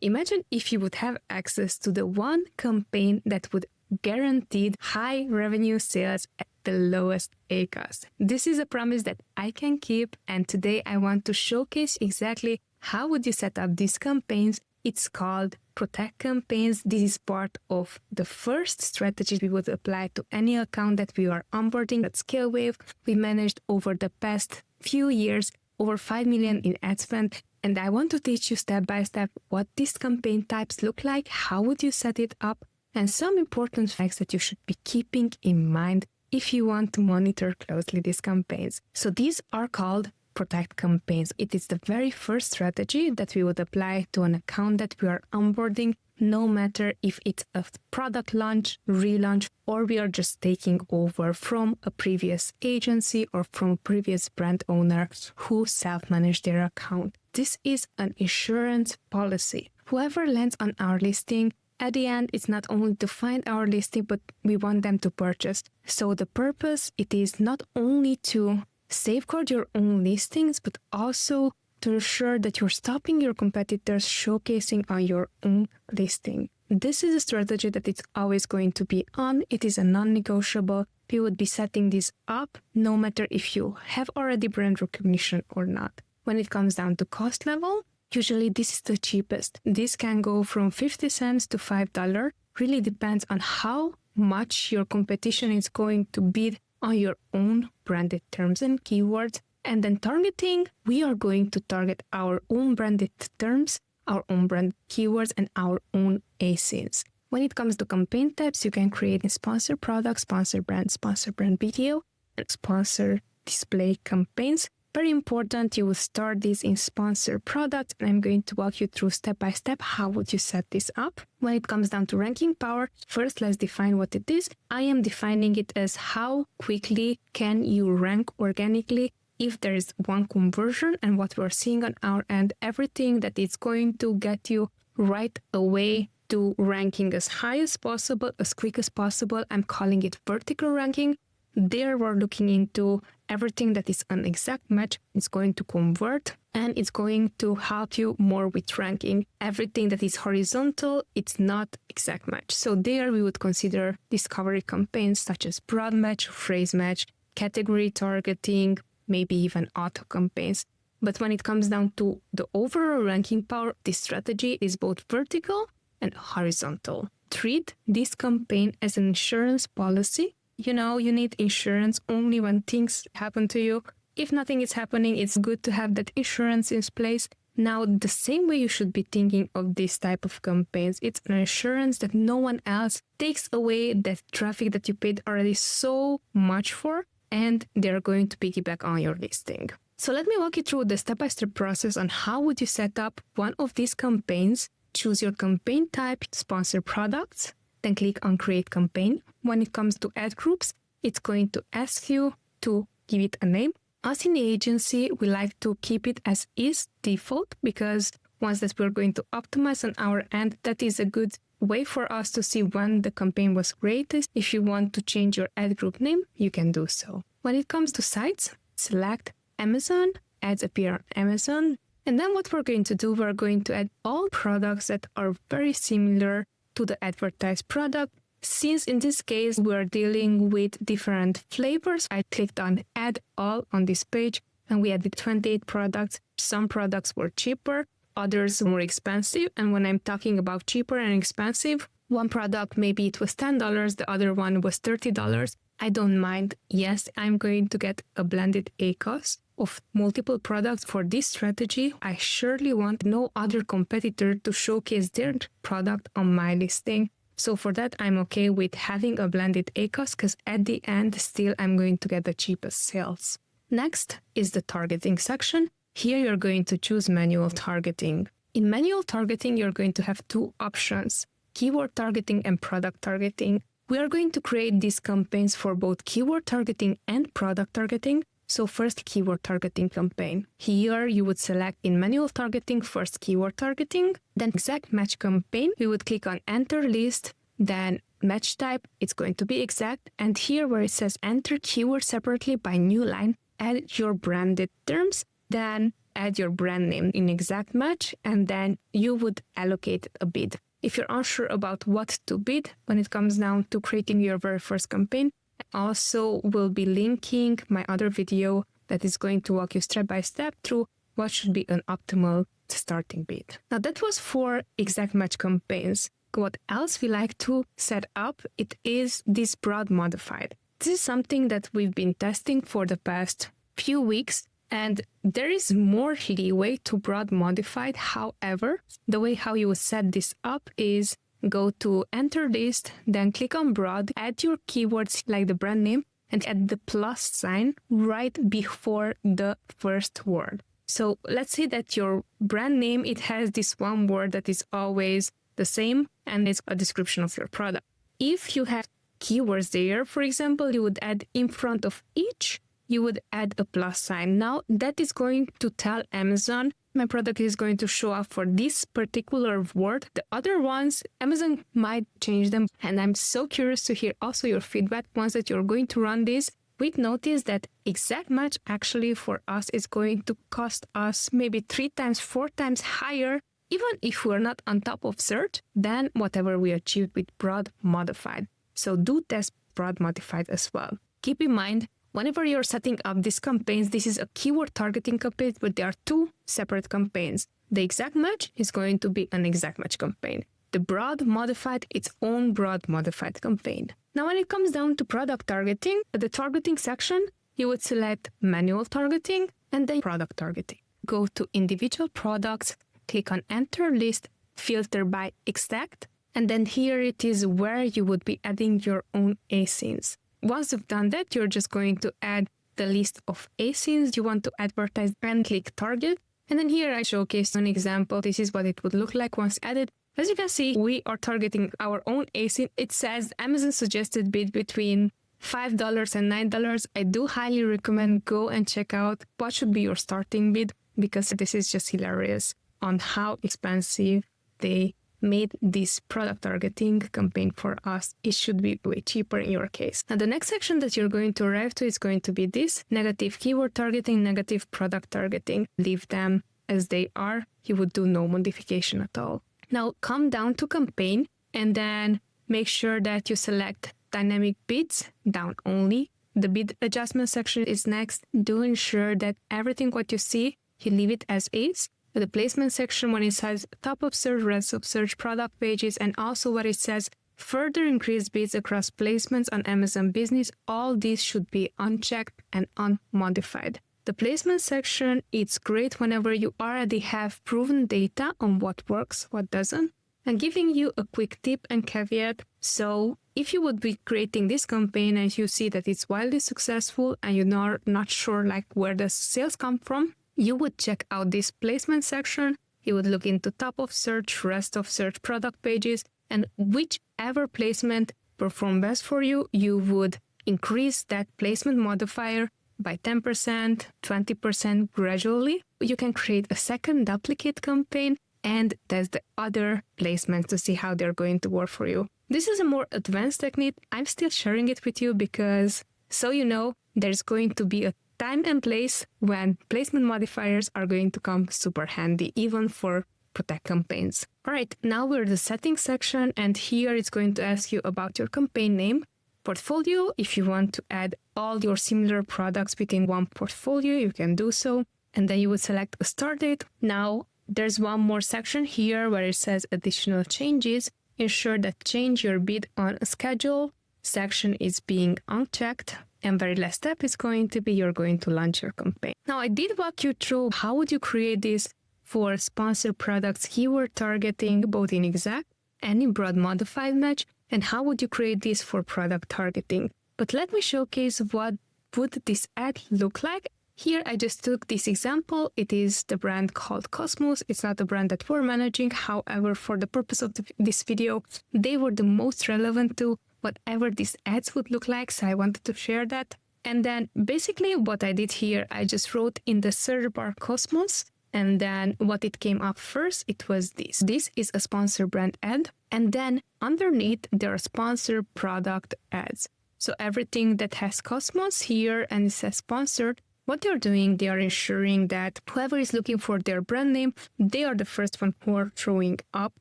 Imagine if you would have access to the one campaign that would guaranteed high revenue sales at the lowest ACOS. This is a promise that I can keep, and today I want to showcase exactly how would you set up these campaigns. It's called Protect Campaigns. This is part of the first strategy we would apply to any account that we are onboarding at ScaleWave. We managed over the past few years over 5 million in ad spend, and I want to teach you step by step what these campaign types look like, how would you set it up, and some important facts that you should be keeping in mind if you want to monitor closely these campaigns. So these are called Protect Campaigns. It is the very first strategy that we would apply to an account that we are onboarding, no matter if it's a product launch, relaunch, or we are just taking over from a previous agency or from a previous brand owner who self-managed their account. This is an insurance policy. Whoever lands on our listing, at the end, it's not only to find our listing, but we want them to purchase. So the purpose, it is not only to safeguard your own listings, but also to ensure that you're stopping your competitors showcasing on your own listing. This is a strategy that it's always going to be on. It is a non-negotiable. We would be setting this up no matter if you have already brand recognition or not. When it comes down to cost level, usually this is the cheapest. This can go from 50 cents to $5. Really depends on how much your competition is going to bid on your own branded terms and keywords. And then targeting, we are going to target our own branded terms, our own brand keywords, and our own ACOS. When it comes to campaign types, you can create a sponsor product, sponsor brand video, and sponsor display campaigns. Very important, you will start this in sponsor product, and I'm going to walk you through step by step how would you set this up. When it comes down to ranking power, first let's define what it is. I am defining it as how quickly can you rank organically if there is one conversion, and what we're seeing on our end, everything that is going to get you right away to ranking as high as possible, as quick as possible. I'm calling it vertical ranking. There we're looking into everything that is an exact match. It's going to convert and it's going to help you more with ranking. Everything that is horizontal, it's not exact match. So there we would consider discovery campaigns such as broad match, phrase match, category targeting, maybe even auto campaigns. But when it comes down to the overall ranking power, this strategy is both vertical and horizontal. Treat this campaign as an insurance policy. You know, you need insurance only when things happen to you. If nothing is happening, it's good to have that insurance in place. Now, the same way you should be thinking of this type of campaigns, it's an insurance that no one else takes away that traffic that you paid already so much for, and they're going to piggyback on your listing. So let me walk you through the step-by-step process on how would you set up one of these campaigns. Choose your campaign type, sponsor products, then click on create campaign. When it comes to ad groups, it's going to ask you to give it a name. Us in the agency, we like to keep it as is default, because once that we're going to optimize on our end, that is a good way for us to see when the campaign was created. If you want to change your ad group name, you can do so. When it comes to sites, select Amazon, ads appear on Amazon. And then what we're going to do, we're going to add all products that are very similar to the advertised product. Since in this case, we're dealing with different flavors, I clicked on add all on this page and we added 28 products. Some products were cheaper, others more expensive. And when I'm talking about cheaper and expensive, one product, maybe it was $10, the other one was $30. I don't mind. Yes, I'm going to get a blended ACOS of multiple products for this strategy. I surely want no other competitor to showcase their product on my listing. So for that, I'm okay with having a blended ACOS, because at the end, still I'm going to get the cheapest sales. Next is the targeting section. Here you're going to choose manual targeting. In manual targeting, you're going to have two options: keyword targeting and product targeting. We are going to create these campaigns for both keyword targeting and product targeting. So first, keyword targeting campaign. Here you would select in manual targeting first keyword targeting, then exact match campaign. We would click on enter list, then match type, it's going to be exact. And here where it says enter keyword separately by new line, add your branded terms, then add your brand name in exact match, and then you would allocate a bid. If you're unsure about what to bid when it comes down to creating your very first campaign, I also will be linking my other video that is going to walk you step by step through what should be an optimal starting bid. Now that was for exact match campaigns. What else we like to set up, it is this broad modified. This is something that we've been testing for the past few weeks, and there is more leeway to broad modified. However, the way how you would set this up is go to enter list, then click on broad, add your keywords like the brand name, and add the plus sign right before the first word. So let's say that your brand name, it has this one word that is always the same, and it's a description of your product. If you have keywords there, for example, you would add in front of each, you would add a plus sign. Now that is going to tell Amazon, my product is going to show up for this particular word. The other ones, Amazon might change them. And I'm so curious to hear also your feedback once that you're going to run this. We've noticed that exact match actually for us is going to cost us maybe 3 times, 4 times higher, even if we're not on top of search, than whatever we achieved with broad modified. So do test broad modified as well. Keep in mind, whenever you're setting up these campaigns, this is a keyword targeting campaign, but there are 2 separate campaigns. The exact match is going to be an exact match campaign. The broad modified, its own broad modified campaign. Now, when it comes down to product targeting, at the targeting section, you would select manual targeting and then product targeting. Go to individual products, click on enter list, filter by exact, and then here it is where you would be adding your own ACOS. Once you've done that, you're just going to add the list of ACOS you want to advertise and click target. And then here I showcased an example. This is what it would look like once added. As you can see, we are targeting our own ACOS. It says Amazon suggested bid between $5 and $9. I do highly recommend go and check out what should be your starting bid, because this is just hilarious on how expensive they made this product targeting campaign for us. It should be way cheaper in your case. Now, the next section that you're going to arrive to is going to be this: negative keyword targeting, negative product targeting. Leave them as they are. You would do no modification at all. Now, come down to campaign and then make sure that you select dynamic bids down only. The bid adjustment section is next. Do ensure that everything what you see, you leave it as is. The placement section, when it says top of search, rest of search, product pages, and also what it says further increase bids across placements on Amazon Business, all these should be unchecked and unmodified. The placement section, it's great whenever you already have proven data on what works, what doesn't, and giving you a quick tip and caveat. So if you would be creating this campaign and you see that it's wildly successful and you're not sure like where the sales come from, you would check out this placement section. You would look into top of search, rest of search, product pages, and whichever placement performed best for you, you would increase that placement modifier by 10%, 20% gradually. You can create a second duplicate campaign and test the other placements to see how they're going to work for you. This is a more advanced technique. I'm still sharing it with you because, so you know, there's going to be a time and place when placement modifiers are going to come super handy, even for protect campaigns. All right, now we're in the settings section, and here it's going to ask you about your campaign name. Portfolio, if you want to add all your similar products within one portfolio, you can do so. And then you would select a start date. Now, there's one more section here where it says additional changes. Ensure that change your bid on a schedule section is being unchecked. And very last step is going to be you're going to launch your campaign. Now, I did walk you through how would you create this for sponsored products, keyword targeting, both in exact and in broad modified match, and how would you create this for product targeting. But let me showcase what would this ad look like. Here, I just took this example. It is the brand called Cosmos. It's not the brand that we're managing. However, for the purpose of this video, they were the most relevant to whatever these ads would look like, so I wanted to share that. And then basically what I did here, I just wrote in the search bar Cosmos, and then what it came up first, it was this. This is a sponsored brand ad, and then underneath there are sponsored product ads. So everything that has Cosmos here and it says sponsored what they're doing, they are ensuring that whoever is looking for their brand name, they are the first one who are showing up.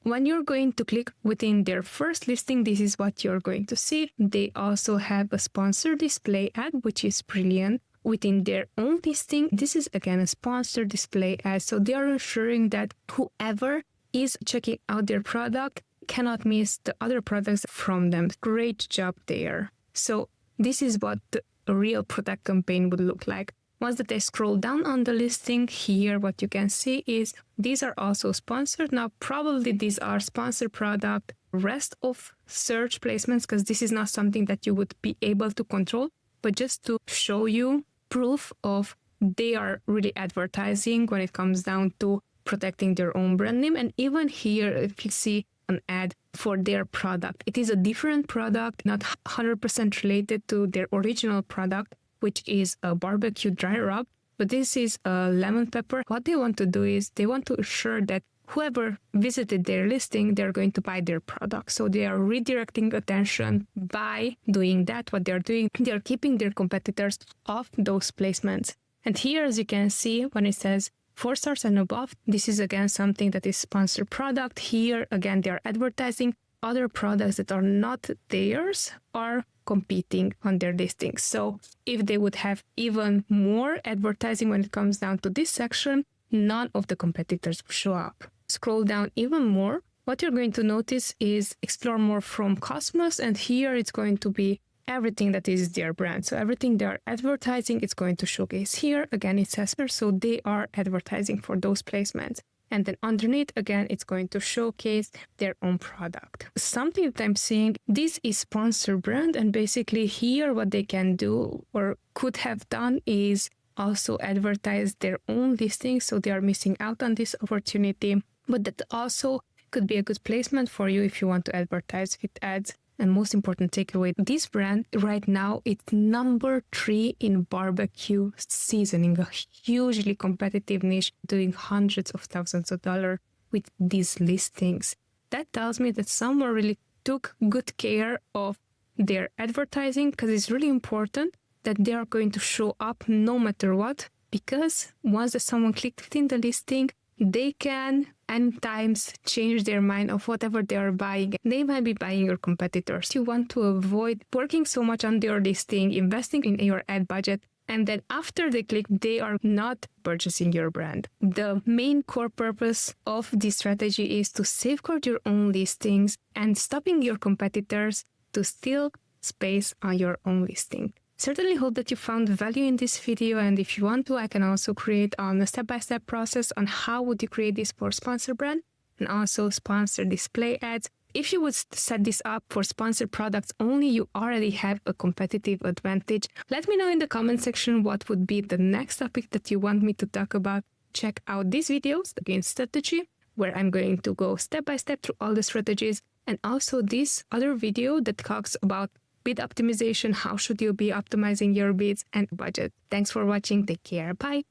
When you're going to click within their first listing, this is what you're going to see. They also have a sponsored display ad, which is brilliant. Within their own listing, this is again a sponsored display ad. So they are ensuring that whoever is checking out their product cannot miss the other products from them. Great job there. So this is what the real product campaign would look like. Once that I scroll down on the listing here, what you can see is these are also sponsored. Now, probably these are sponsored product, rest of search placements, because this is not something that you would be able to control, but just to show you proof of they are really advertising when it comes down to protecting their own brand name. And even here, if you see an ad for their product, it is a different product, not 100% related to their original product, which is a barbecue dry rub, but this is a lemon pepper. What they want to do is they want to ensure that whoever visited their listing, they're going to buy their product. So they are redirecting attention by doing that. What they're doing, they're keeping their competitors off those placements. And here, as you can see, when it says 4 stars and above, this is again something that is sponsored product. Here, again, they're advertising other products that are not theirs are competing on their listings. So if they would have even more advertising when it comes down to this section, none of the competitors will show up. Scroll down even more. What you're going to notice is explore more from Cosmos, and here it's going to be everything that is their brand. So everything they're advertising, it's going to showcase here. Again, it says here, so they are advertising for those placements. And then underneath, again, it's going to showcase their own product. Something that I'm seeing, this is sponsored brand. And basically here, what they can do or could have done is also advertise their own listings. So they are missing out on this opportunity. But that also could be a good placement for you if you want to advertise with ads. And most important takeaway, this brand right now, it's number 3 in barbecue seasoning, a hugely competitive niche, doing hundreds of thousands of dollars with these listings. That tells me that someone really took good care of their advertising, because it's really important that they are going to show up no matter what, because once that someone clicked within the listing, they can and times change their mind of whatever they are buying. They might be buying your competitors. You want to avoid working so much on your listing, investing in your ad budget, and then after they click, they are not purchasing your brand. The main core purpose of this strategy is to safeguard your own listings and stopping your competitors to steal space on your own listing. Certainly hope that you found value in this video, and if you want to, I can also create a step-by-step process on how would you create this for sponsor brand and also sponsor display ads. If you would set this up for sponsored products only, you already have a competitive advantage. Let me know in the comment section what would be the next topic that you want me to talk about. Check out these videos, again, strategy, where I'm going to go step-by-step through all the strategies, and also this other video that talks about bid optimization, how should you be optimizing your bids and budget. Thanks for watching. Take care. Bye.